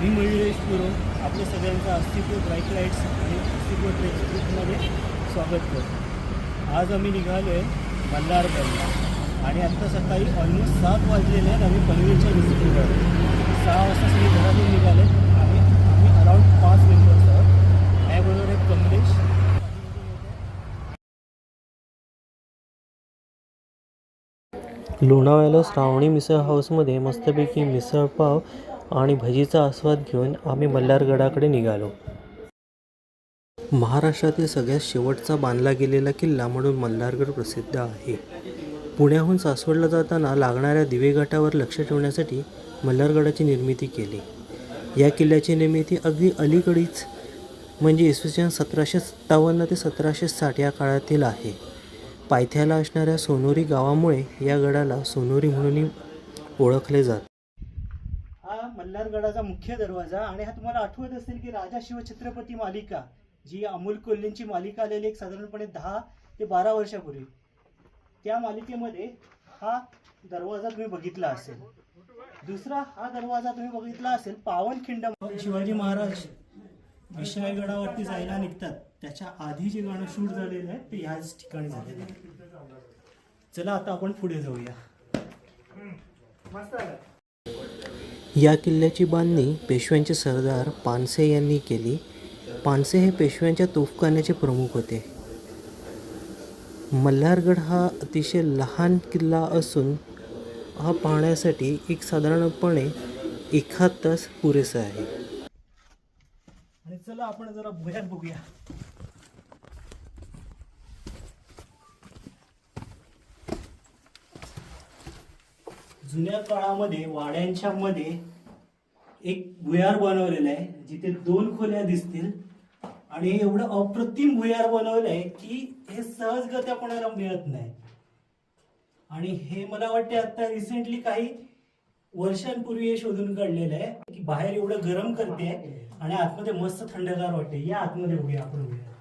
मी मयुरेश पुरो आपल्या सगळ्यांचं अस्तित्व ब्राईट लाईट्स आणि अस्तित्व ट्रेक्स ग्रुपमध्ये स्वागत करतो। आज आम्ही निघालो आहे मल्हारगडला आणि आत्ता सकाळी ऑलमोस्ट 7 वाजलेले आहेत। आम्ही पनवेलच्या विजिटिंगवर 6 वाजता सगळे घरातून निघाले आणि आम्ही अराउंड 5 मेंबर्स आहोत। याबरोबर एक कमलेश लोणावळ्याला श्रावणी मिसळ हाऊसमध्ये मस्तपैकी मिसळपाव आणि भजीचा आस्वाद घेऊन आम्ही मल्हारगडाकडे निघालो। महाराष्ट्रातील सगळ्यात शेवटचा बांधला गेलेला किल्ला म्हणून मल्हारगड प्रसिद्ध आहे। पुण्याहून सासवडला जाताना लागणाऱ्या दिवेघाटावर लक्ष ठेवण्यासाठी मल्हारगडाची निर्मिती केली। या किल्ल्याची निर्मिती अगदी अलीकडीच म्हणजे इसवी सन 1757 ते 1760 या काळातील आहे। पायथ्याला असणाऱ्या सोनोरी गावामुळे या गडाला सोनोरी म्हणूनही ओळखले जाते। हा मल्हारगडाचा मुख्य दरवाजा आणि हा तुम्हाला आठवत असेल की राजा शिवछत्रपती मालिका जी अमोल कोल्हेंची मालिका आलेली एक साधारणपणे 10 ते 12 वर्षापूर्वी, त्या मालिकेमध्ये हा दरवाजा तुम्ही बघितला असेल। दुसरा हा दरवाजा तुम्ही बघितला असेल पावनखिंड। शिवाजी महाराज विशाळगडावरती जायला निघतात त्याच्या आधी जे गाणं शूट झालेलं आहे ते ह्याच ठिकाणी झालेलं आहे। चला आता आपण पुढे जाऊया। या किल्ल्याची बांधणी पेशव्यांचे सरदार पानसे यांनी केली। पानसे हे पेशव्यांच्या तोफखान्याचे प्रमुख होते। मल्हारगड हा अतिशय लहान किल्ला असून हा पाहण्यासाठी एक साधारणपणे 1 तास पुरेसा आहे। आणि चला आपण जरा भुयार बघूया। जुन्या काळामध्ये वाड्यांच्या मध्ये एक भुयार बनवलेला आहे जिथे 2 खोल्या दिसतील आणि एवढं अप्रतिम भुयार बनवलं आहे की हे सहजगत्या कोणाला मिळत नाही। आणि हे मला वाटते आता रिसेंटली काही वर्षांपूर्वी हे शोधून काढलेलं आहे की बाहेर एवढं गरम करते आणि आतमध्ये मस्त थंडगार वाटते। या आतमध्ये बघूया आपण भुयार।